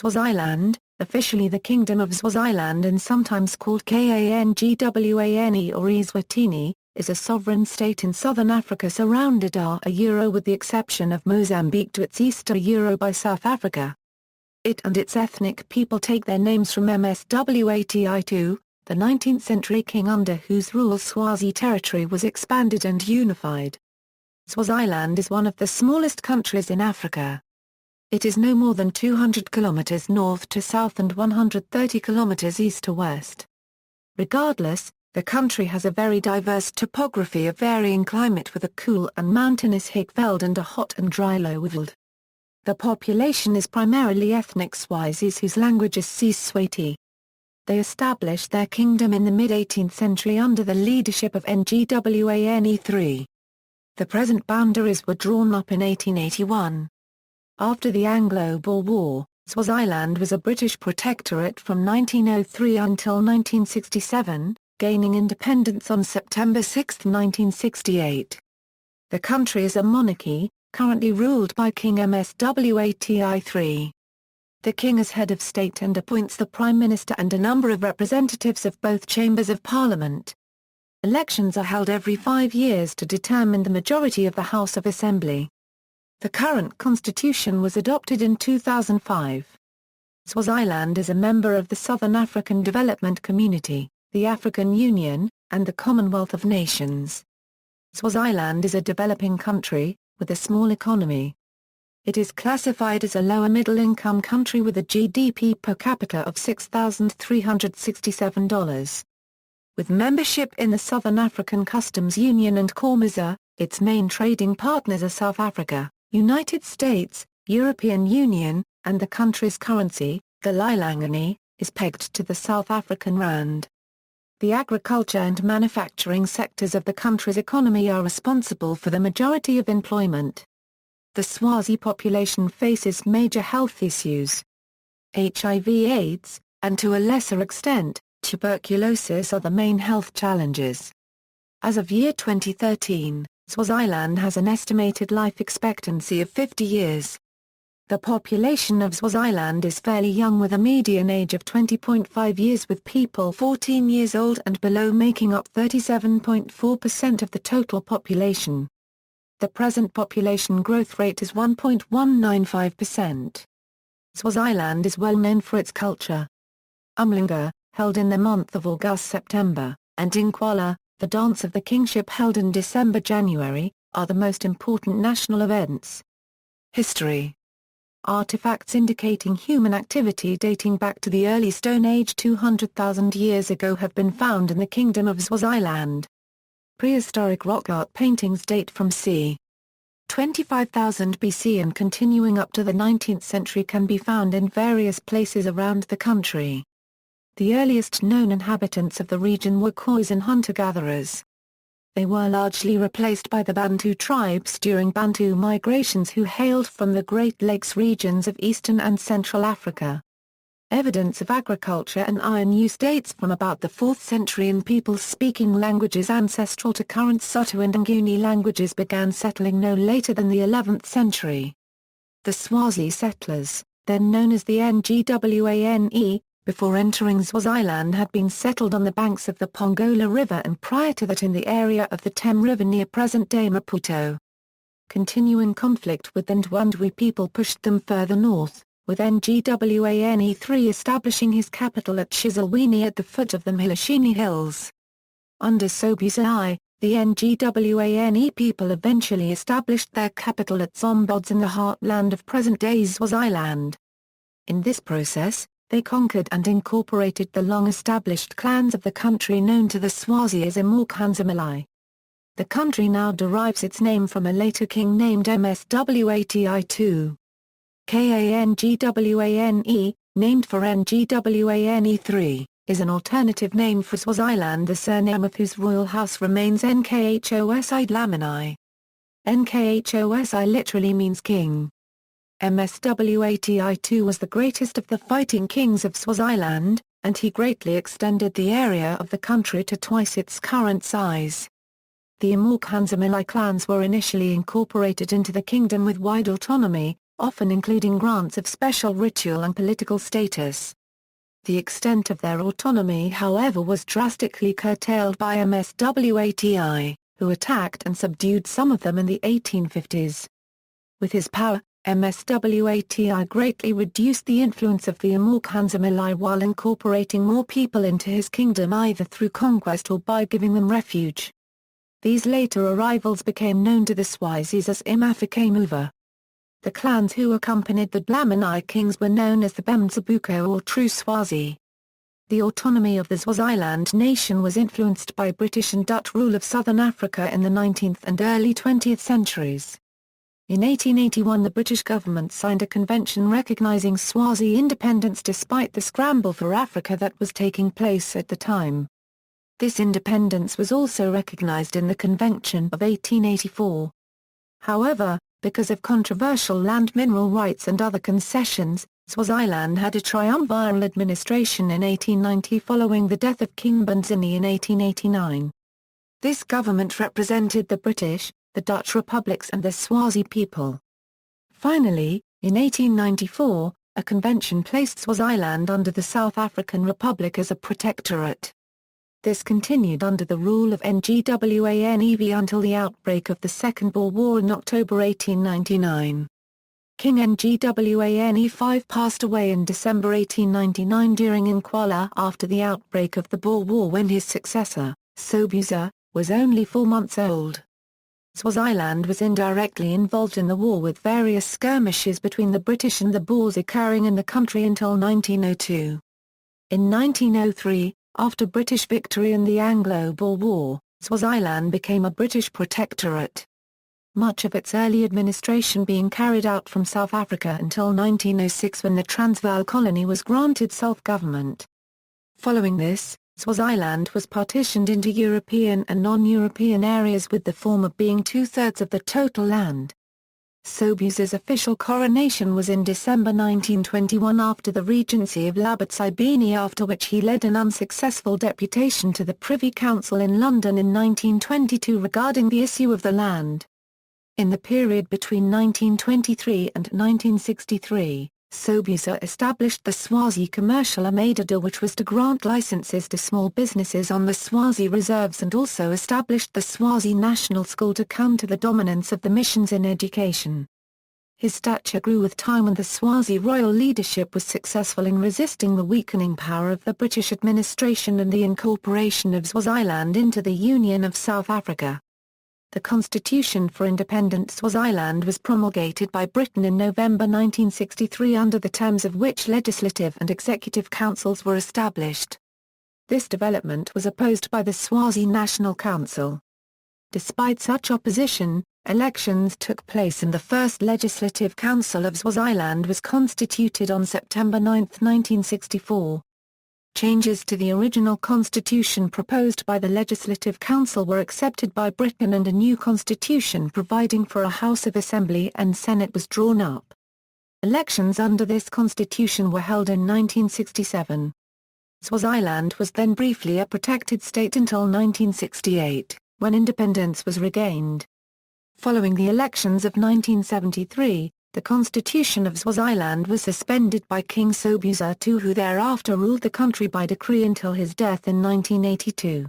Swaziland, officially the Kingdom of Swaziland and sometimes called kaNgwane or Eswatini, is a sovereign state in southern Africa surrounded with the exception of Mozambique to its east by South Africa. It and its ethnic people take their names from Mswati II, the 19th century king under whose rule Swazi territory was expanded and unified. Swaziland is one of the smallest countries in Africa. It is no more than 200 kilometers north to south and 130 kilometers east to west. Regardless, the country has a very diverse topography of varying climate with a cool and mountainous highveld and a hot and dry lowveld. The population is primarily ethnic Swazis whose language is siSwati. They established their kingdom in the mid-18th century under the leadership of Ngwane III. The present boundaries were drawn up in 1881. After the Anglo-Boer War, Swaziland was a British protectorate from 1903 until 1967, gaining independence on September 6, 1968. The country is a monarchy, currently ruled by King Mswati III. The king is head of state and appoints the prime minister and a number of representatives of both chambers of parliament. Elections are held every 5 years to determine the majority of the House of Assembly. The current constitution was adopted in 2005. Swaziland is a member of the Southern African Development Community, the African Union, and the Commonwealth of Nations. Swaziland is a developing country, with a small economy. It is classified as a lower middle-income country with a GDP per capita of $6,367. With membership in the Southern African Customs Union and COMESA, its main trading partners are South Africa, United States, European Union, and the country's currency, the lilangeni, is pegged to the South African rand. The agriculture and manufacturing sectors of the country's economy are responsible for the majority of employment. The Swazi population faces major health issues. HIV/AIDS, and to a lesser extent, tuberculosis are the main health challenges. As of year 2013, Swaziland has an estimated life expectancy of 50 years. The population of Swaziland is fairly young with a median age of 20.5 years with people 14 years old and below making up 37.4% of the total population. The present population growth rate is 1.195%. Swaziland is well known for its culture. Umlinga, held in the month of August-September, and Inkwala, the dance of the kingship held in December-January, are the most important national events. History. Artifacts indicating human activity dating back to the early Stone Age 200,000 years ago have been found in the Kingdom of Swaziland. Prehistoric rock art paintings date from c. 25,000 BC and continuing up to the 19th century can be found in various places around the country. The earliest known inhabitants of the region were Khoisan hunter-gatherers. They were largely replaced by the Bantu tribes during Bantu migrations who hailed from the Great Lakes regions of eastern and central Africa. Evidence of agriculture and iron use dates from about the 4th century and people speaking languages ancestral to current Sotho and Nguni languages began settling no later than the 11th century. The Swazi settlers, then known as the Ngwane, before entering Swaziland had been settled on the banks of the Pongola River and prior to that in the area of the Tem River near present-day Maputo. Continuing conflict with the Ndwandwe people pushed them further north, with Ngwane III establishing his capital at Shizilweni at the foot of the Mhilashini Hills. Under Sobhuza I, the Ngwane people eventually established their capital at Zombods in the heartland of present-day Swaziland. In this process, they conquered and incorporated the long-established clans of the country known to the Swazi as Imorkanzimali. The country now derives its name from a later king named Mswati II. kaNgwane, named for Ngwane III, is an alternative name for Swaziland, the surname of whose royal house remains Nkhosi. Nkhosi literally means king. Mswati II was the greatest of the fighting kings of Swaziland, and he greatly extended the area of the country to twice its current size. The Imorkanzimali clans were initially incorporated into the kingdom with wide autonomy, often including grants of special ritual and political status. The extent of their autonomy, however, was drastically curtailed by Mswati, who attacked and subdued some of them in the 1850s. With his power, Mswati greatly reduced the influence of the Kangwane while incorporating more people into his kingdom either through conquest or by giving them refuge. These later arrivals became known to the Swazis as Imafikamuva. The clans who accompanied the Dlamini kings were known as the Bemzibuko or True Swazi. The autonomy of the Swaziland nation was influenced by British and Dutch rule of southern Africa in the 19th and early 20th centuries. In 1881 the British government signed a convention recognizing Swazi independence despite the scramble for Africa that was taking place at the time. This independence was also recognized in the Convention of 1884. However, because of controversial land mineral rights and other concessions, Swaziland had a triumviral administration in 1890 following the death of King Ngwane in 1889. This government represented the British, the Dutch republics and the Swazi people. Finally, in 1894, a convention placed Swaziland under the South African Republic as a protectorate. This continued under the rule of Ngwane until the outbreak of the Second Boer War in October 1899. King Ngwane V passed away in December 1899 during Nkwala after the outbreak of the Boer War when his successor, Sobhuza, was only 4 months old. Swaziland was indirectly involved in the war with various skirmishes between the British and the Boers occurring in the country until 1902. In 1903, after British victory in the Anglo-Boer War, Swaziland became a British protectorate. Much of its early administration being carried out from South Africa until 1906 when the Transvaal colony was granted self-government. Following this, Swaziland was partitioned into European and non-European areas with the former being 2/3 of the total land. Sobhuza's official coronation was in December 1921 after the regency of Labotsibini, after which he led an unsuccessful deputation to the Privy Council in London in 1922 regarding the issue of the land. In the period between 1923 and 1963, Sobhuza established the Swazi Commercial Armada, which was to grant licenses to small businesses on the Swazi reserves, and also established the Swazi National School to counter the dominance of the missions in education. His stature grew with time and the Swazi royal leadership was successful in resisting the weakening power of the British administration and the incorporation of Swaziland into the Union of South Africa. The Constitution for Independent Swaziland was promulgated by Britain in November 1963, under the terms of which legislative and executive councils were established. This development was opposed by the Swazi National Council. Despite such opposition, elections took place and the first Legislative Council of Swaziland was constituted on September 9, 1964. Changes to the original constitution proposed by the Legislative Council were accepted by Britain and a new constitution providing for a House of Assembly and Senate was drawn up. Elections under this constitution were held in 1967. Swaziland was then briefly a protected state until 1968, when independence was regained. Following the elections of 1973, the Constitution of Swaziland was suspended by King Sobhuza II, who thereafter ruled the country by decree until his death in 1982.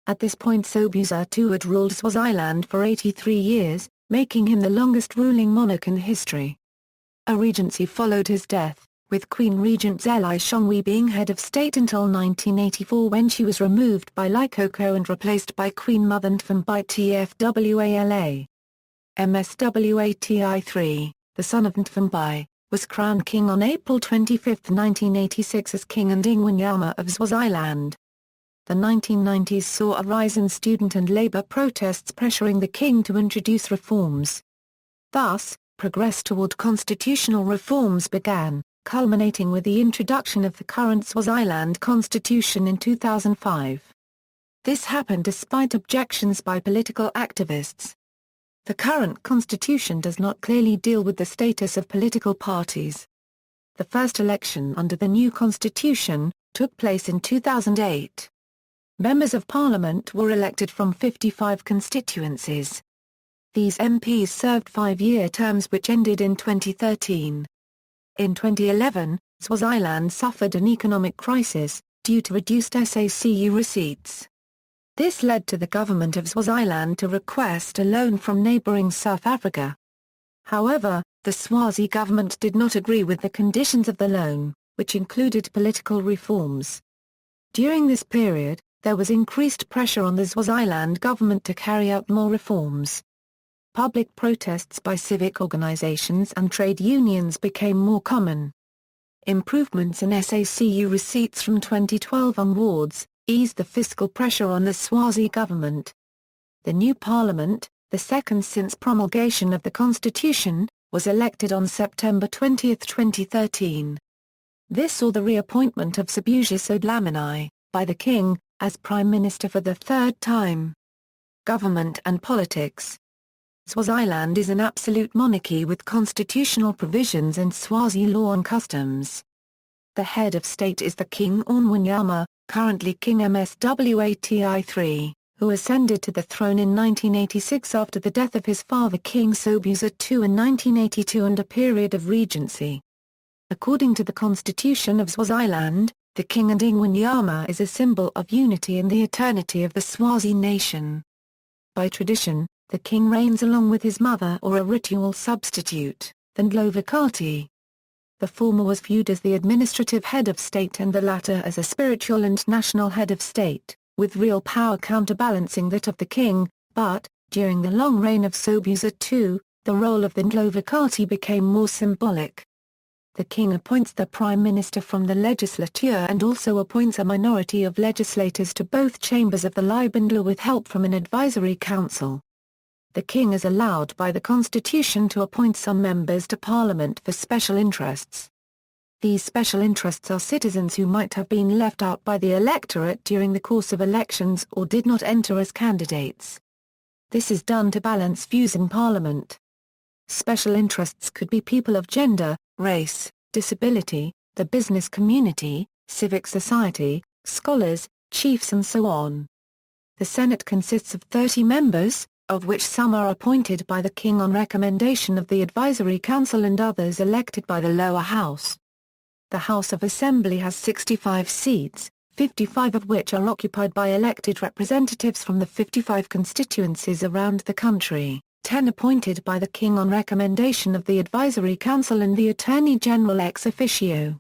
At this point Sobhuza II had ruled Swaziland for 83 years, making him the longest ruling monarch in history. A regency followed his death, with Queen Regent Zeli Shongwe being head of state until 1984, when she was removed by Likoko and replaced by Queen Mother Ntfambi Tfwala. Mswati III, the son of Ntfambi, was crowned king on April 25, 1986 as King Ngwane of Swaziland. The 1990s saw a rise in student and labor protests pressuring the king to introduce reforms. Thus, progress toward constitutional reforms began, culminating with the introduction of the current Swaziland constitution in 2005. This happened despite objections by political activists. The current constitution does not clearly deal with the status of political parties. The first election under the new constitution took place in 2008. Members of Parliament were elected from 55 constituencies. These MPs served 5-year terms which ended in 2013. In 2011, Swaziland suffered an economic crisis, due to reduced SACU receipts. This led to the government of Swaziland to request a loan from neighbouring South Africa. However, the Swazi government did not agree with the conditions of the loan, which included political reforms. During this period, there was increased pressure on the Swaziland government to carry out more reforms. Public protests by civic organizations and trade unions became more common. Improvements in SACU receipts from 2012 onwards eased the fiscal pressure on the Swazi government. The new parliament, the second since promulgation of the constitution, was elected on September 20, 2013. This saw the reappointment of Umbuso Dlamini, by the king, as prime minister for the third time. Government and politics. Swaziland is an absolute monarchy with constitutional provisions and Swazi law and customs. The head of state is the King Ngwane, currently King Mswati III, who ascended to the throne in 1986 after the death of his father King Umbuso II in 1982 and a period of regency. According to the constitution of Swaziland, the king and Ngwane is a symbol of unity and the eternity of the Swazi nation. By tradition, the king reigns along with his mother or a ritual substitute, the Ngwane. The former was viewed as the administrative head of state and the latter as a spiritual and national head of state, with real power counterbalancing that of the king, but, during the long reign of Umbuso II, the role of the Ngwane became more symbolic. The king appoints the prime minister from the legislature and also appoints a minority of legislators to both chambers of the Libandla with help from an advisory council. The king is allowed by the constitution to appoint some members to parliament for special interests. These special interests are citizens who might have been left out by the electorate during the course of elections or did not enter as candidates. This is done to balance views in parliament. Special interests could be people of gender, race, disability, the business community, civic society, scholars, chiefs and so on. The Senate consists of 30 members, of which some are appointed by the king on recommendation of the Advisory Council and others elected by the lower house. The House of Assembly has 65 seats, 55 of which are occupied by elected representatives from the 55 constituencies around the country, 10 appointed by the king on recommendation of the Advisory Council and the Attorney General ex officio.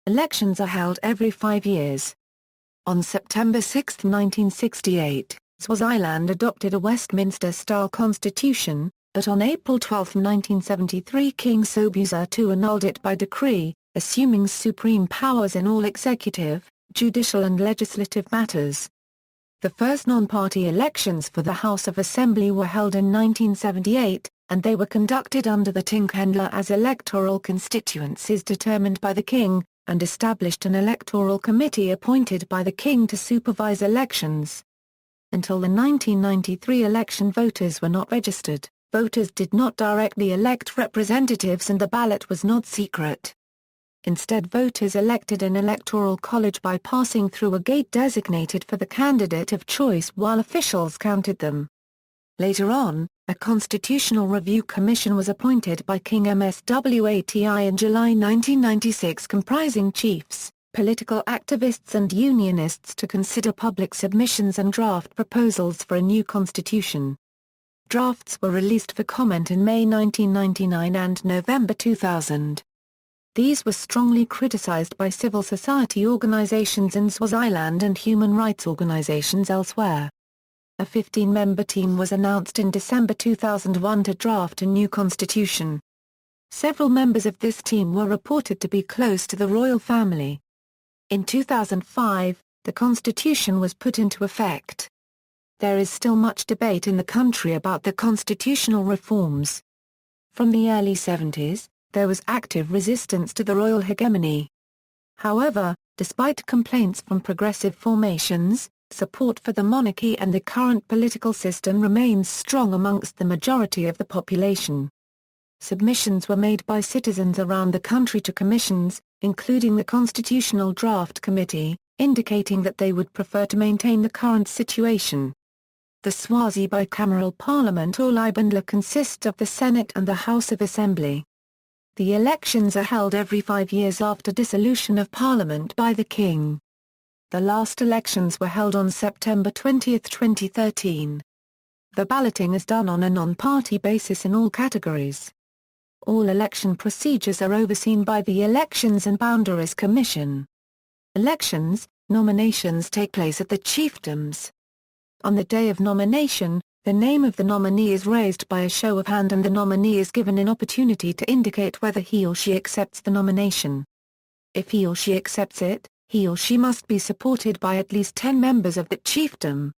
Elections are held every 5 years. On September 6, 1968, Swaziland adopted a Westminster-style constitution, but on April 12, 1973 King Umbuso II annulled it by decree, assuming supreme powers in all executive, judicial and legislative matters. The first non-party elections for the House of Assembly were held in 1978, and they were conducted under the Tinghendla as electoral constituencies determined by the king, and established an electoral committee appointed by the king to supervise elections. Until the 1993 election voters were not registered, voters did not directly elect representatives and the ballot was not secret. Instead voters elected an electoral college by passing through a gate designated for the candidate of choice while officials counted them. Later on, a constitutional review commission was appointed by King Mswati in July 1996 comprising chiefs, political activists and unionists to consider public submissions and draft proposals for a new constitution. Drafts were released for comment in May 1999 and November 2000. These were strongly criticized by civil society organizations in Swaziland and human rights organizations elsewhere. A 15-member team was announced in December 2001 to draft a new constitution. Several members of this team were reported to be close to the royal family. In 2005, the constitution was put into effect. There is still much debate in the country about the constitutional reforms. From the early 70s, there was active resistance to the royal hegemony. However, despite complaints from progressive formations, support for the monarchy and the current political system remains strong amongst the majority of the population. Submissions were made by citizens around the country to commissions, including the Constitutional Draft Committee, indicating that they would prefer to maintain the current situation. The Swazi bicameral parliament or Libandla consists of the Senate and the House of Assembly. The elections are held every 5 years after dissolution of parliament by the king. The last elections were held on September 20, 2013. The balloting is done on a non-party basis in all categories. All election procedures are overseen by the Elections and Boundaries Commission. Nominations take place at the chiefdoms. On the day of nomination, the name of the nominee is raised by a show of hand and the nominee is given an opportunity to indicate whether he or she accepts the nomination. If he or she accepts it, he or she must be supported by at least 10 members of the chiefdom.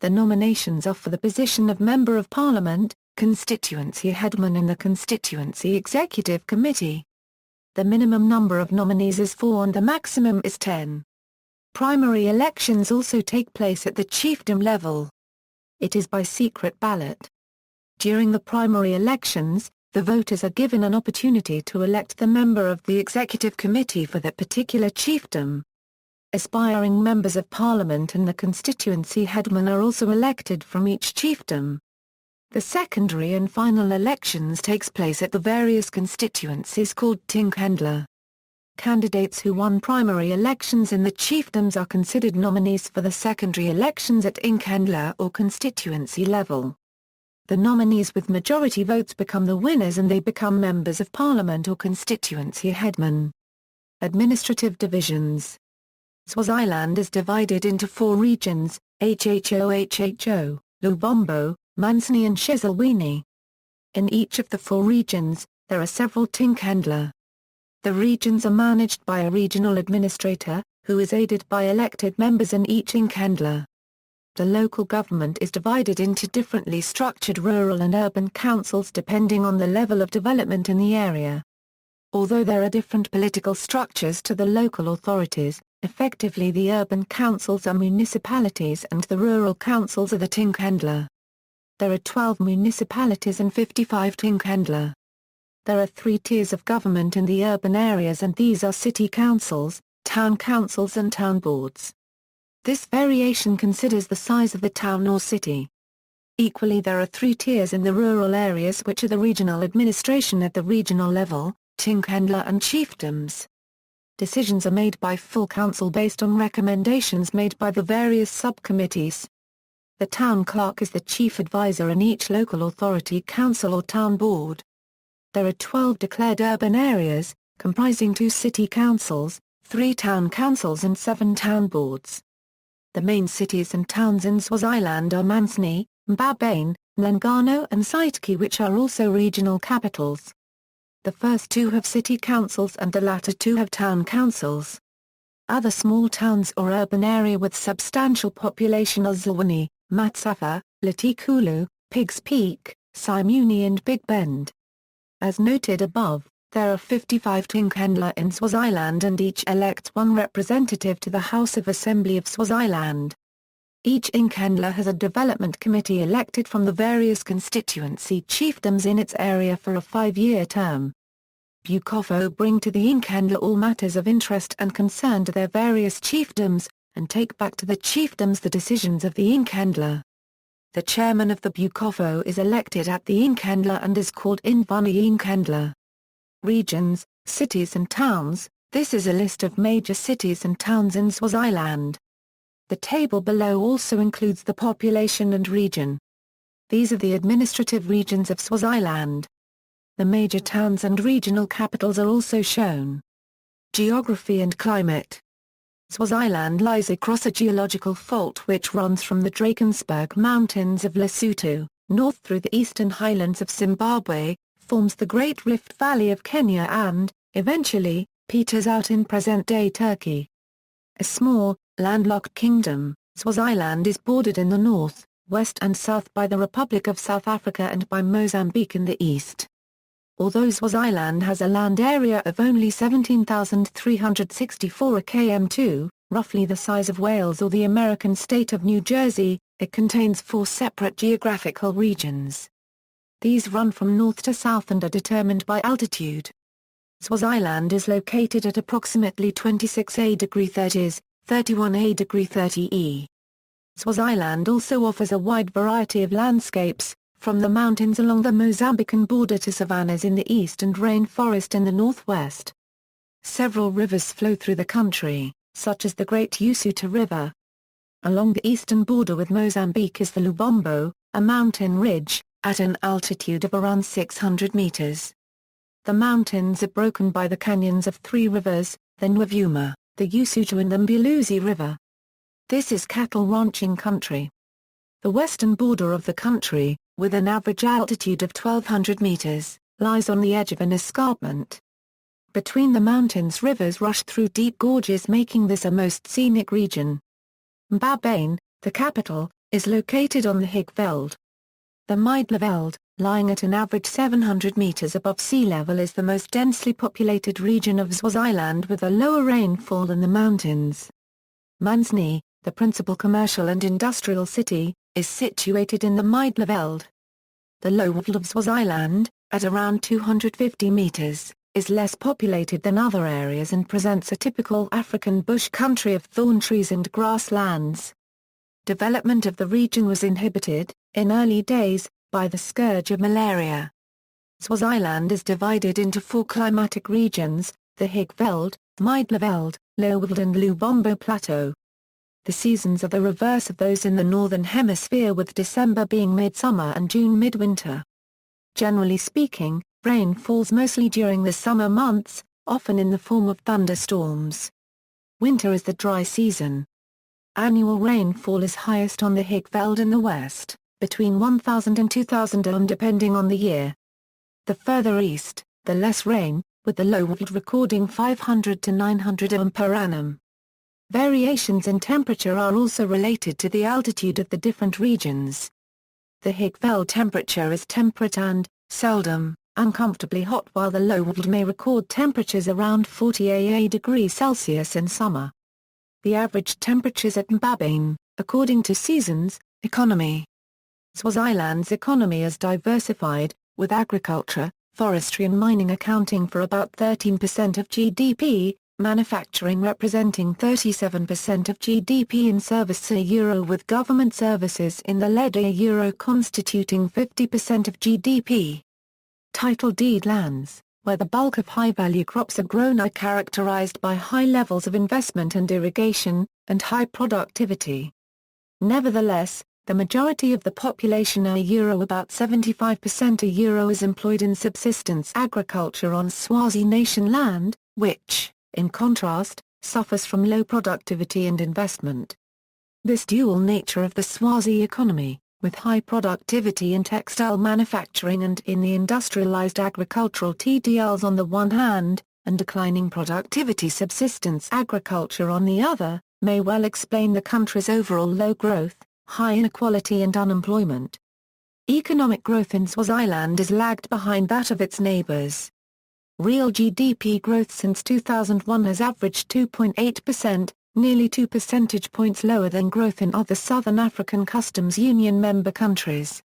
The nominations are for the position of Member of Parliament, Constituency Headman and the Constituency Executive Committee. The minimum number of nominees is 4 and the maximum is 10. Primary elections also take place at the chiefdom level. It is by secret ballot. During the primary elections, the voters are given an opportunity to elect the member of the executive committee for that particular chiefdom. Aspiring members of parliament and the constituency headman are also elected from each chiefdom. The secondary and final elections takes place at the various constituencies called Tinghendla. Candidates who won primary elections in the chiefdoms are considered nominees for the secondary elections at Tinghendla or constituency level. The nominees with majority votes become the winners and they become members of parliament or constituency headman. Administrative divisions. Swaziland is divided into 4 regions, Hho, Lubombo, Mansini and Eswatini. In each of the 4 regions, there are several Tinghendla. The regions are managed by a regional administrator, who is aided by elected members in each Tinghendla. The local government is divided into differently structured rural and urban councils depending on the level of development in the area. Although there are different political structures to the local authorities, effectively the urban councils are municipalities and the rural councils are the Tinghendla. There are 12 municipalities and 55 Tinghendla. There are 3 tiers of government in the urban areas and these are city councils, town councils and town boards. This variation considers the size of the town or city. Equally there are 3 tiers in the rural areas which are the regional administration at the regional level, Tinghendla and chiefdoms. Decisions are made by full council based on recommendations made by the various subcommittees. The town clerk is the chief advisor in each local authority council or town board. There are 12 declared urban areas, comprising 2 city councils, 3 town councils and 7 town boards. The main cities and towns in Swaziland are Mansini, Mbabane, Ngwane and Swazi which are also regional capitals. The first 2 have city councils and the latter 2 have town councils. Other small towns or urban area with substantial population are Zilwani, Matsafa, Latikulu, Pigs Peak, Simuni and Big Bend. As noted above, there are 55 Tinghendla in Swaziland and each elects 1 representative to the House of Assembly of Swaziland. Each Tinghendla has a development committee elected from the various constituency chiefdoms in its area for a 5-year term. Bukofo bring to the Tinghendla all matters of interest and concern to their various chiefdoms, and take back to the chiefdoms the decisions of the Tinghendla. The chairman of the Bukofo is elected at the Tinghendla and is called Ngwane Tinghendla. Regions, cities and towns. This is a list of major cities and towns in Swaziland. The table below also includes the population and region. These are the administrative regions of Swaziland. The major towns and regional capitals are also shown. Geography and climate. Swaziland lies across a geological fault which runs from the Drakensberg Mountains of Lesotho, north through the eastern highlands of Zimbabwe, forms the Great Rift Valley of Kenya and, eventually, peters out in present-day Turkey. A small, landlocked kingdom, Swaziland is bordered in the north, west and south by the Republic of South Africa and by Mozambique in the east. Although Swaziland has a land area of only 17,364 km², roughly the size of Wales or the American state of New Jersey, it contains 4 separate geographical regions. These run from north to south and are determined by altitude. Swaziland is located at approximately 26°30°, 31°30'E. Swaziland also offers a wide variety of landscapes, from the mountains along the Mozambican border to savannas in the east and rainforest in the northwest. Several rivers flow through the country, such as the Great Usuta River. Along the eastern border with Mozambique is the Lubombo, a mountain ridge, at an altitude of around 600 meters. The mountains are broken by the canyons of three rivers, the Nwavuma, the Usuta and the Mbuluzi River. This is cattle ranching country. The western border of the country, with an average altitude of 1,200 meters, lies on the edge of an escarpment. Between the mountains rivers rush through deep gorges, making this a most scenic region. Mbabane, the capital, is located on the highveld. The Middelveld, lying at an average 700 meters above sea level, is the most densely populated region of Swaziland with a lower rainfall than the mountains. Manzini, the principal commercial and industrial city, is situated in the Middelveld. The lowveld of Swaziland, at around 250 meters, is less populated than other areas and presents a typical African bush country of thorn trees and grasslands. Development of the region was inhibited, in early days, by the scourge of malaria. Swaziland is divided into four climatic regions, the highveld, Middelveld, lowveld and Lubombo Plateau. The seasons are the reverse of those in the northern hemisphere, with December being midsummer and June midwinter. Generally speaking, rain falls mostly during the summer months, often in the form of thunderstorms. Winter is the dry season. Annual rainfall is highest on the highveld in the west, between 1,000 and 2,000 depending on the year. The further east, the less rain, with the lowveld recording 500 to 900 per annum. Variations in temperature are also related to the altitude of the different regions. The highveld temperature is temperate and, seldom, uncomfortably hot, while the lowveld may record temperatures around 40 degrees Celsius in summer. The average temperatures at Mbabane, according to Seasons, Economy. Swaziland's economy is diversified, with agriculture, forestry and mining accounting for about 13% of GDP, manufacturing representing 37% of GDP, and services with government services in the lead constituting 50% of GDP. Title deed lands, where the bulk of high-value crops are grown, are characterized by high levels of investment and irrigation, and high productivity. Nevertheless, the majority of the population about 75% is employed in subsistence agriculture on Swazi nation land, which, in contrast, suffers from low productivity and investment. This dual nature of the Swazi economy, with high productivity in textile manufacturing and in the industrialized agricultural TDLs on the one hand, and declining productivity subsistence agriculture on the other, may well explain the country's overall low growth, high inequality and unemployment. Economic growth in Swaziland is lagged behind that of its neighbors. Real GDP growth since 2001 has averaged 2.8%, nearly 2 percentage points lower than growth in other Southern African Customs Union member countries.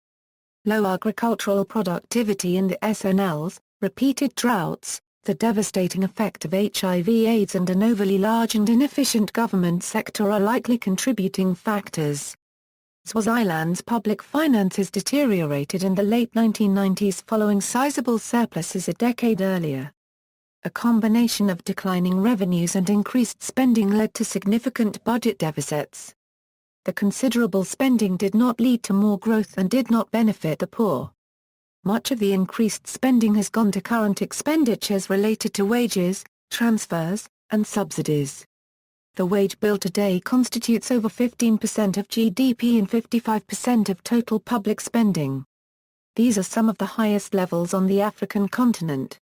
Low agricultural productivity in the SNLs, repeated droughts, the devastating effect of HIV/AIDS and an overly large and inefficient government sector are likely contributing factors. Swaziland's public finances deteriorated in the late 1990s following sizable surpluses a decade earlier. A combination of declining revenues and increased spending led to significant budget deficits. The considerable spending did not lead to more growth and did not benefit the poor. Much of the increased spending has gone to current expenditures related to wages, transfers, and subsidies. The wage bill today constitutes over 15% of GDP and 55% of total public spending. These are some of the highest levels on the African continent.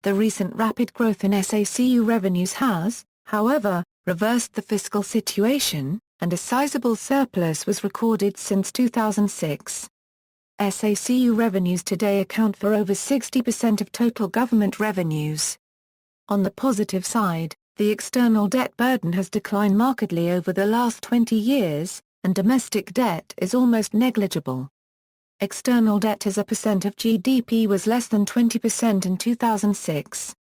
The recent rapid growth in SACU revenues has, however, reversed the fiscal situation, and a sizable surplus was recorded since 2006. SACU revenues today account for over 60% of total government revenues. On the positive side, the external debt burden has declined markedly over the last 20 years, and domestic debt is almost negligible. External debt as a percent of GDP was less than 20% in 2006.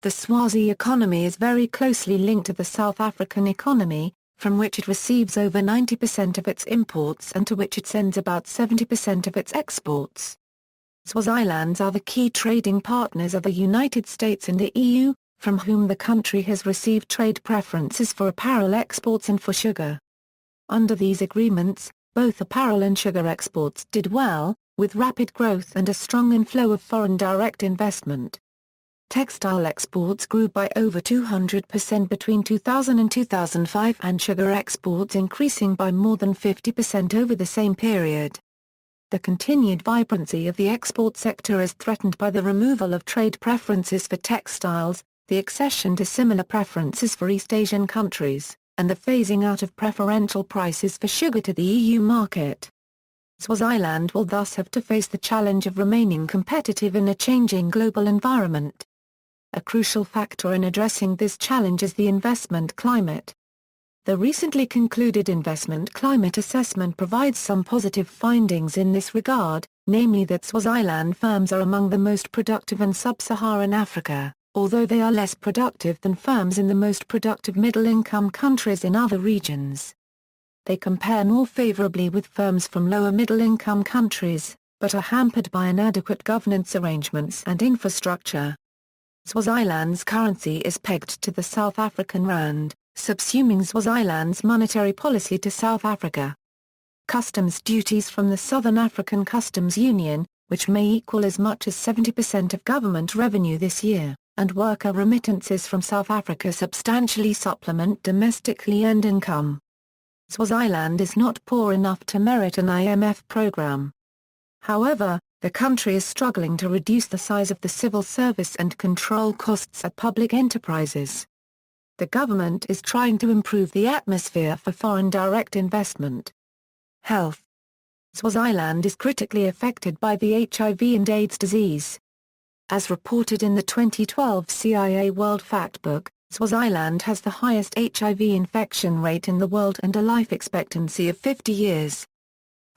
The Swazi economy is very closely linked to the South African economy, from which it receives over 90% of its imports and to which it sends about 70% of its exports. Swazilands are the key trading partners of the United States and the EU, from whom the country has received trade preferences for apparel exports and for sugar. Under these agreements, both apparel and sugar exports did well, with rapid growth and a strong inflow of foreign direct investment. Textile exports grew by over 200% between 2000 and 2005 and sugar exports increasing by more than 50% over the same period. The continued vibrancy of the export sector is threatened by the removal of trade preferences for textiles, the accession to similar preferences for East Asian countries, and the phasing out of preferential prices for sugar to the EU market. Swaziland will thus have to face the challenge of remaining competitive in a changing global environment. A crucial factor in addressing this challenge is the investment climate. The recently concluded investment climate assessment provides some positive findings in this regard, namely that Swaziland firms are among the most productive in sub-Saharan Africa, although they are less productive than firms in the most productive middle-income countries in other regions. They compare more favorably with firms from lower middle-income countries, but are hampered by inadequate governance arrangements and infrastructure. Swaziland's currency is pegged to the South African rand, subsuming Swaziland's monetary policy to South Africa. Customs duties from the Southern African Customs Union, which may equal as much as 70% of government revenue this year, and worker remittances from South Africa substantially supplement domestically earned income. Swaziland is not poor enough to merit an IMF program. However, the country is struggling to reduce the size of the civil service and control costs at public enterprises. The government is trying to improve the atmosphere for foreign direct investment. Health. Swaziland is critically affected by the HIV and AIDS disease. As reported in the 2012 CIA World Factbook, Swaziland has the highest HIV infection rate in the world and a life expectancy of 50 years.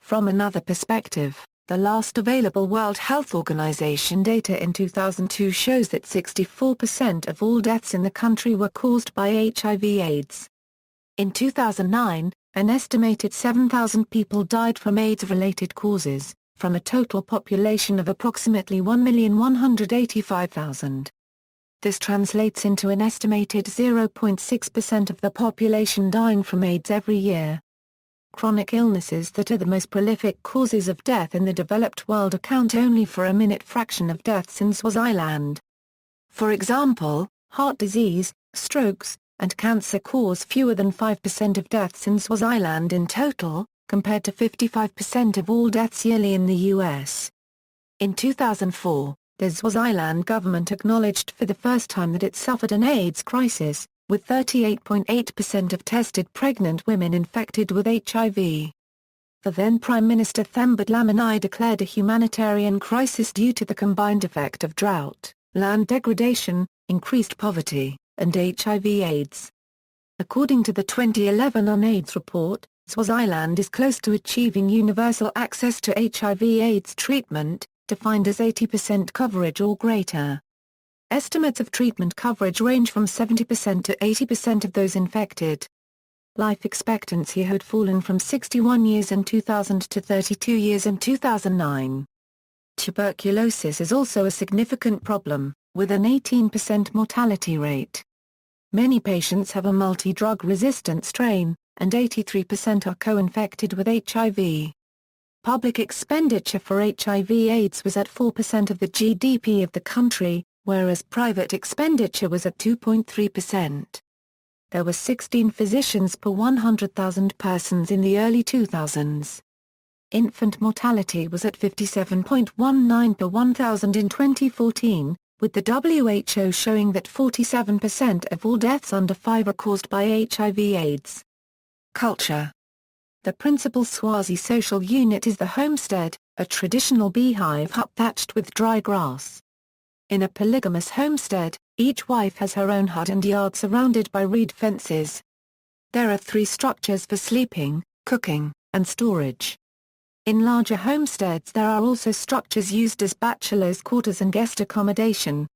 From another perspective, the last available World Health Organization data in 2002 shows that 64% of all deaths in the country were caused by HIV/AIDS. In 2009, an estimated 7,000 people died from AIDS-related causes, from a total population of approximately 1,185,000. This translates into an estimated 0.6% of the population dying from AIDS every year. Chronic illnesses that are the most prolific causes of death in the developed world account only for a minute fraction of deaths in Swaziland. For example, heart disease, strokes, and cancer cause fewer than 5% of deaths in Swaziland in total, compared to 55% of all deaths yearly in the US. In 2004, the Swaziland government acknowledged for the first time that it suffered an AIDS crisis, with 38.8% of tested pregnant women infected with HIV. The then Prime Minister Themba Dlamini declared a humanitarian crisis due to the combined effect of drought, land degradation, increased poverty, and HIV/AIDS. According to the 2011 UNAIDS report, Swaziland is close to achieving universal access to HIV/AIDS treatment, defined as 80% coverage or greater. Estimates of treatment coverage range from 70% to 80% of those infected. Life expectancy had fallen from 61 years in 2000 to 32 years in 2009. Tuberculosis is also a significant problem, with an 18% mortality rate. Many patients have a multi-drug resistant strain, and 83% are co-infected with HIV. Public expenditure for HIV/AIDS was at 4% of the GDP of the country, whereas private expenditure was at 2.3%. There were 16 physicians per 100,000 persons in the early 2000s. Infant mortality was at 57.19 per 1,000 in 2014, with the WHO showing that 47% of all deaths under 5 are caused by HIV/AIDS. Culture. The principal Swazi social unit is the homestead, a traditional beehive hut thatched with dry grass. In a polygamous homestead, each wife has her own hut and yard surrounded by reed fences. There are 3 structures for sleeping, cooking, and storage. In larger homesteads there are also structures used as bachelors' quarters and guest accommodation.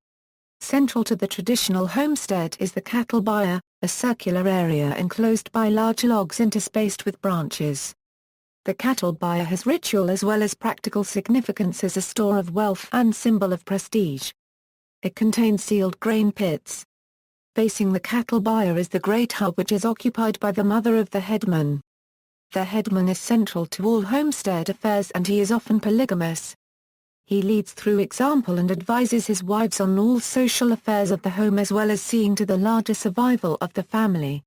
Central to the traditional homestead is the cattle byre, a circular area enclosed by large logs interspaced with branches. The cattle byre has ritual as well as practical significance as a store of wealth and symbol of prestige. It contains sealed grain pits. Facing the cattle byre is the great hub, which is occupied by the mother of the headman. The headman is central to all homestead affairs and he is often polygamous. He leads through example and advises his wives on all social affairs of the home as well as seeing to the larger survival of the family.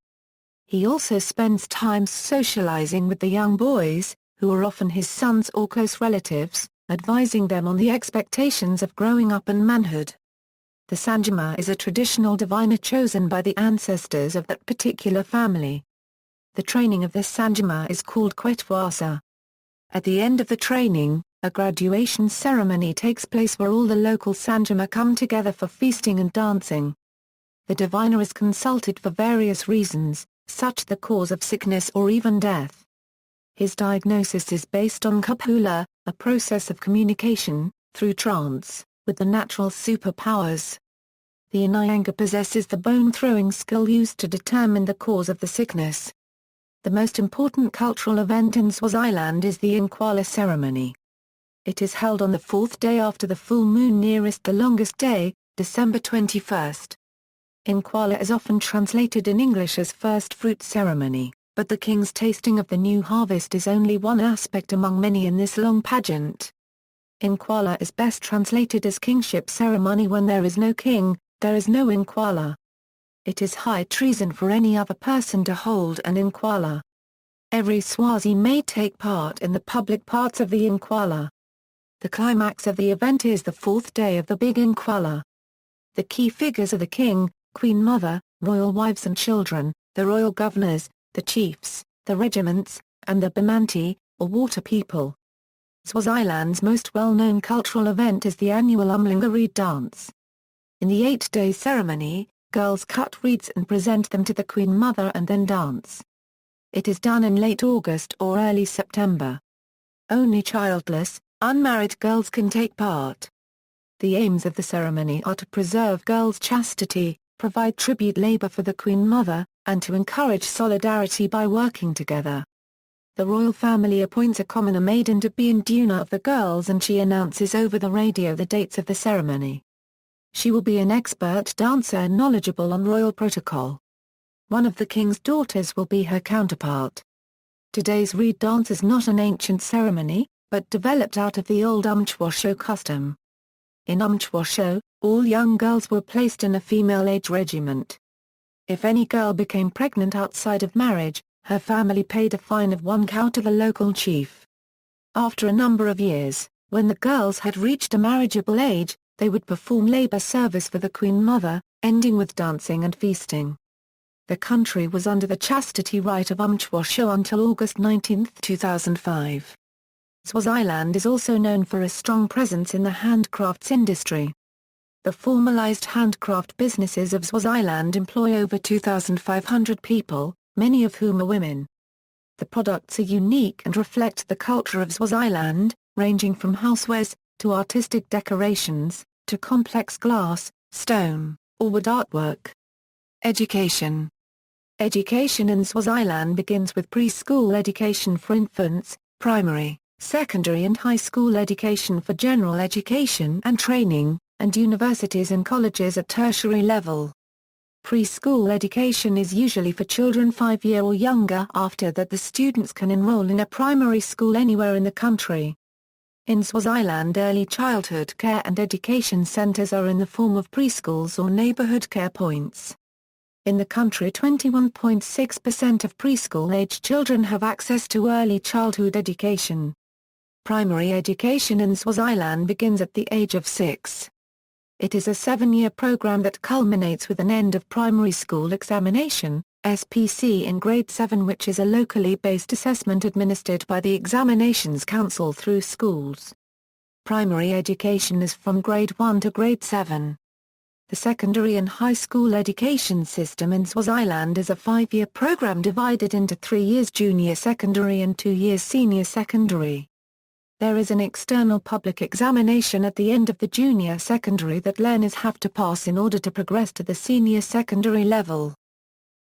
He also spends time socializing with the young boys, who are often his sons or close relatives, advising them on the expectations of growing up and manhood. The Sanjama is a traditional diviner chosen by the ancestors of that particular family. The training of this Sanjama is called kwetwasa. At the end of the training, a graduation ceremony takes place where all the local Sanjama come together for feasting and dancing. The diviner is consulted for various reasons, such the cause of sickness or even death. His diagnosis is based on kupula, a process of communication, through trance, with the natural superpowers. The Inyanga possesses the bone-throwing skill used to determine the cause of the sickness. The most important cultural event in Swaziland is the Nkwala ceremony. It is held on the fourth day after the full moon nearest the longest day, December 21st. Nkwala is often translated in English as first fruit ceremony, but the king's tasting of the new harvest is only one aspect among many in this long pageant. Nkwala is best translated as kingship ceremony. When there is no king, there is no Nkwala. It is high treason for any other person to hold an Nkwala. Every Swazi may take part in the public parts of the Nkwala. The climax of the event is the fourth day of the big Nkwala. The key figures are the king, queen mother, royal wives and children, the royal governors, the chiefs, the regiments, and the Bamanti, or water people. Swaziland's most well-known cultural event is the annual Umlinga reed dance. In the 8-day ceremony, girls cut reeds and present them to the queen mother and then dance. It is done in late August or early September. Only childless, unmarried girls can take part. The aims of the ceremony are to preserve girls' chastity, provide tribute labor for the Queen Mother, and to encourage solidarity by working together. The royal family appoints a commoner maiden to be induna of the girls and she announces over the radio the dates of the ceremony. She will be an expert dancer and knowledgeable on royal protocol. One of the king's daughters will be her counterpart. Today's reed dance is not an ancient ceremony, but developed out of the old Umbuso custom. In Umbuso, all young girls were placed in a female age regiment. If any girl became pregnant outside of marriage, her family paid a fine of 1 cow to the local chief. After a number of years, when the girls had reached a marriageable age, they would perform labor service for the Queen Mother, ending with dancing and feasting. The country was under the chastity rite of Umbuso until August 19, 2005. Swaziland is also known for a strong presence in the handcrafts industry. The formalized handcraft businesses of Swaziland employ over 2,500 people, many of whom are women. The products are unique and reflect the culture of Swaziland, ranging from housewares, to artistic decorations, to complex glass, stone, or wood artwork. Education. Education in Swaziland begins with preschool education for infants, primary, secondary and high school education for general education and training, and universities and colleges at tertiary level. Preschool education is usually for children 5 years or younger. After that the students can enroll in a primary school anywhere in the country. In Swaziland, early childhood care and education centers are in the form of preschools or neighborhood care points. In the country, 21.6% of preschool-age children have access to early childhood education. Primary education in Swaziland begins at the age of 6. It is a 7-year program that culminates with an end of primary school examination, SPC, in grade 7, which is a locally based assessment administered by the Examinations Council through schools. Primary education is from grade 1 to grade 7. The secondary and high school education system in Swaziland is a 5-year program divided into 3 years junior secondary and 2 years senior secondary. There is an external public examination at the end of the junior secondary that learners have to pass in order to progress to the senior secondary level.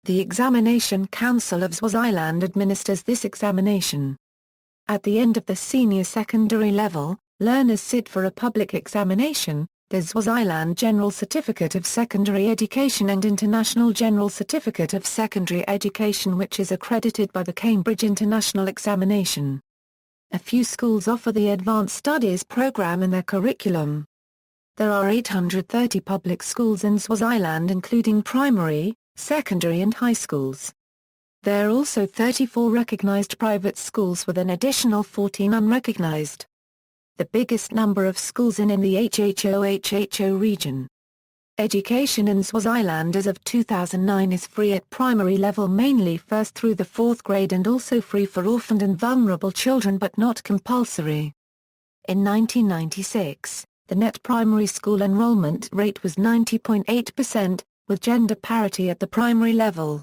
The Examination Council of Swaziland administers this examination. At the end of the senior secondary level, learners sit for a public examination, the Swaziland General Certificate of Secondary Education and International General Certificate of Secondary Education, which is accredited by the Cambridge International Examination. A few schools offer the Advanced Studies program in their curriculum. There are 830 public schools in Swaziland, including primary, secondary and high schools. There are also 34 recognized private schools with an additional 14 unrecognized. The biggest number of schools in the HHO region. Education in Swaziland as of 2009 is free at primary level, mainly first through the 4th grade, and also free for orphaned and vulnerable children but not compulsory. In 1996, the net primary school enrollment rate was 90.8%, with gender parity at the primary level.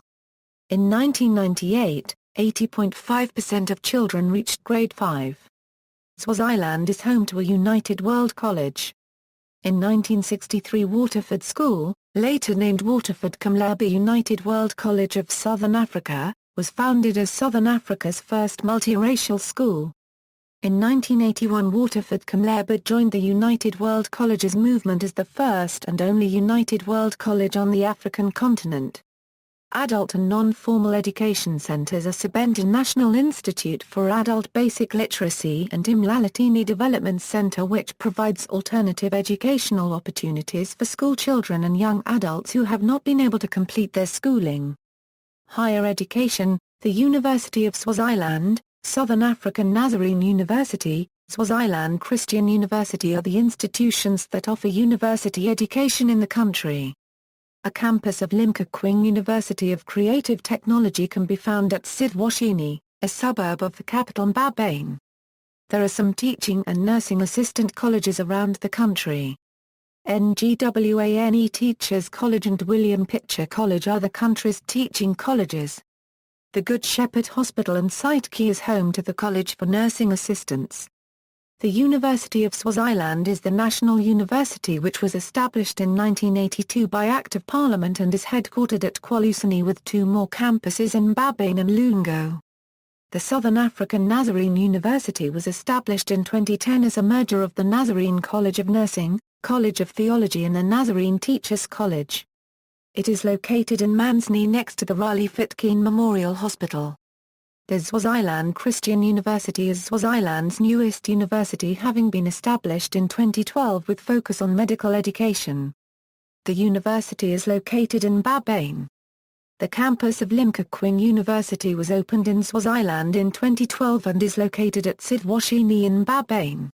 In 1998, 80.5% of children reached grade 5. Swaziland is home to a United World College. In 1963, Waterford School, later named Waterford Kamlaba United World College of Southern Africa, was founded as Southern Africa's first multiracial school. In 1981, Waterford Kamlaba joined the United World Colleges movement as the first and only United World College on the African continent. Adult and non-formal education centers are Sebenta National Institute for Adult Basic Literacy and Mswatini Development Center, which provides alternative educational opportunities for school children and young adults who have not been able to complete their schooling. Higher education, the University of Swaziland, Southern African Nazarene University, Swaziland Christian University are the institutions that offer university education in the country. A campus of Ngwane University of Creative Technology can be found at siSwatini, a suburb of the capital Mbabane. There are some teaching and nursing assistant colleges around the country. Ngwane Teachers College and William Pitcher College are the country's teaching colleges. The Good Shepherd Hospital and SiSwati is home to the College for Nursing Assistants. The University of Swaziland is the national university which was established in 1982 by Act of Parliament and is headquartered at KwaZulu with 2 more campuses in Mbabane and Lungo. The Southern African Nazarene University was established in 2010 as a merger of the Nazarene College of Nursing, College of Theology and the Nazarene Teachers College. It is located in Manzini next to the Riley Fitkin Memorial Hospital. The Swaziland Christian University is Swaziland's newest university, having been established in 2012 with focus on medical education. The university is located in Mbabane. The campus of Ngwane University was opened in Swaziland in 2012 and is located at siSwatini in Mbabane.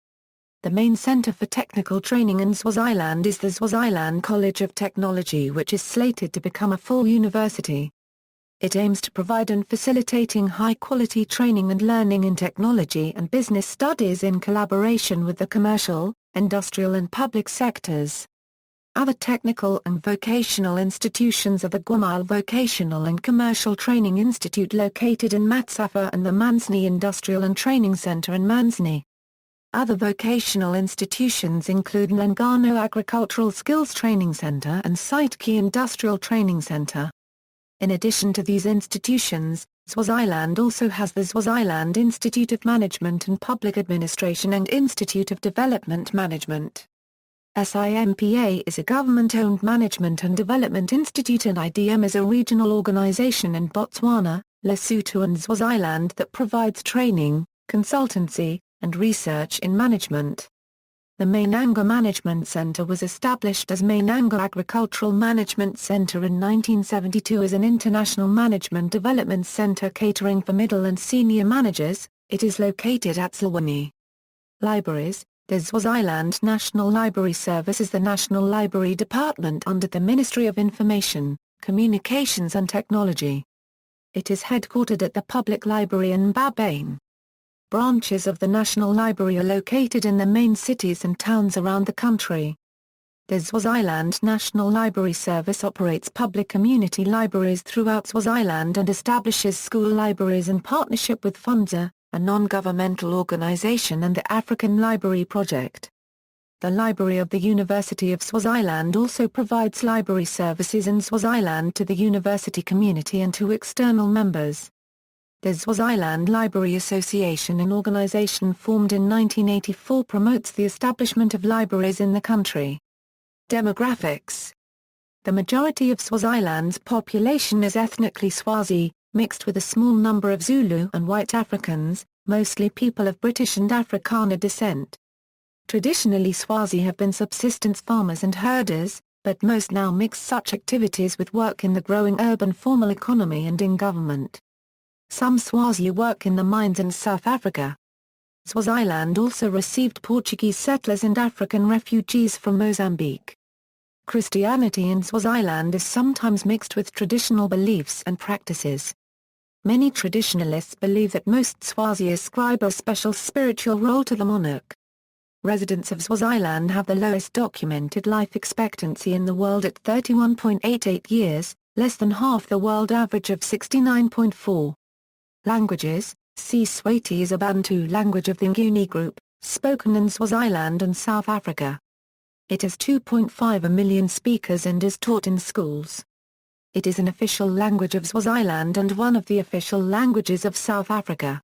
The main center for technical training in Swaziland is the Swaziland College of Technology, which is slated to become a full university. It aims to provide and facilitating high-quality training and learning in technology and business studies in collaboration with the commercial, industrial and public sectors. Other technical and vocational institutions are the Ngwane Vocational and Commercial Training Institute located in Matsafa and the Manzini Industrial and Training Center in Manzini. Other vocational institutions include Ngwane Agricultural Skills Training Center and SiSwati Industrial Training Center. In addition to these institutions, Swaziland also has the Swaziland Institute of Management and Public Administration and Institute of Development Management. SIMPA is a government-owned management and development institute, and IDM is a regional organization in Botswana, Lesotho and Swaziland that provides training, consultancy, and research in management. The Mainanga Management Center was established as Mainanga Agricultural Management Center in 1972 as an international management development center catering for middle and senior managers. It is located at Zilwani. Libraries. The Swaziland National Library Service is the National Library Department under the Ministry of Information, Communications and Technology. It is headquartered at the Public Library in Mbabane. Branches of the National Library are located in the main cities and towns around the country. The Swaziland National Library Service operates public community libraries throughout Swaziland and establishes school libraries in partnership with FUNZA, a non-governmental organization, and the African Library Project. The Library of the University of Swaziland also provides library services in Swaziland to the university community and to external members. The Swaziland Library Association, an organization formed in 1984, promotes the establishment of libraries in the country. Demographics. The majority of Swaziland's population is ethnically Swazi, mixed with a small number of Zulu and white Africans, mostly people of British and Afrikaner descent. Traditionally, Swazi have been subsistence farmers and herders, but most now mix such activities with work in the growing urban formal economy and in government. Some Swazi work in the mines in South Africa. Swaziland also received Portuguese settlers and African refugees from Mozambique. Christianity in Swaziland is sometimes mixed with traditional beliefs and practices. Many traditionalists believe that most Swazi ascribe a special spiritual role to the monarch. Residents of Swaziland have the lowest documented life expectancy in the world at 31.88 years, less than half the world average of 69.4. Languages. siSwati is a Bantu language of the Ngwane group, spoken in Swaziland and South Africa. It has 2.5 million speakers and is taught in schools. It is an official language of Swaziland and one of the official languages of South Africa.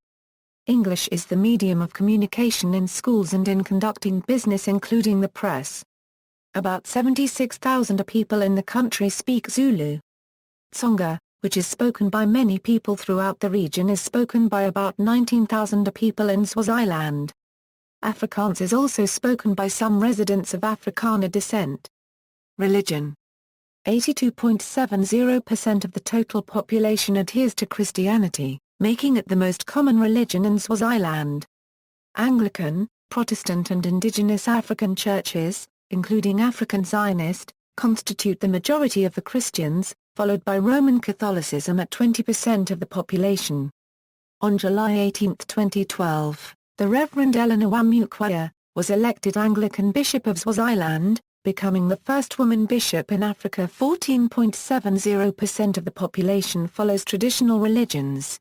English is the medium of communication in schools and in conducting business, including the press. About 76,000 people in the country speak Zulu. Tsonga, which is spoken by many people throughout the region, is spoken by about 19,000 people in Swaziland. Afrikaans is also spoken by some residents of Afrikaner descent. Religion. 82.70% of the total population adheres to Christianity, making it the most common religion in Swaziland. Anglican, Protestant and indigenous African churches, including African Zionist, constitute the majority of the Christians, followed by Roman Catholicism at 20% of the population. On July 18, 2012, the Reverend Eleanor Wamukaya was elected Anglican Bishop of Swaziland, becoming the first woman bishop in Africa. 14.70% of the population follows traditional religions.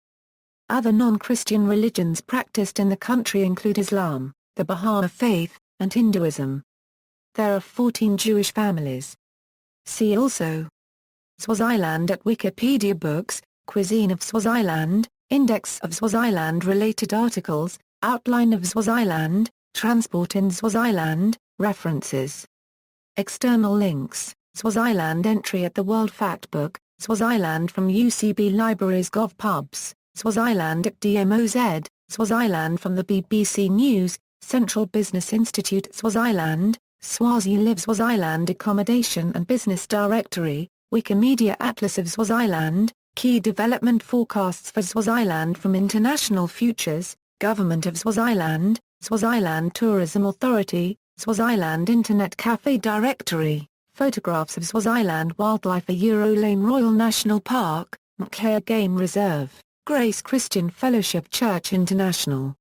Other non-Christian religions practiced in the country include Islam, the Baha'i faith, and Hinduism. There are 14 Jewish families. See also: Swaziland at Wikipedia. Books, Cuisine of Swaziland, Index of Swaziland-related articles, Outline of Swaziland, Transport in Swaziland, References. External links: Swaziland entry at the World Factbook, Swaziland from UCB Libraries. GovPubs, Swaziland at DMOZ, Swaziland from the BBC News, Central Business Institute Swaziland, Swazi Live Swaziland Accommodation and Business Directory, Wikimedia Atlas of Swaziland, Key Development Forecasts for Swaziland from International Futures, Government of Swaziland, Swaziland Tourism Authority, Swaziland Internet Cafe Directory, Photographs of Swaziland Wildlife. Lane Royal National Park, Mkaya Game Reserve, Grace Christian Fellowship Church International.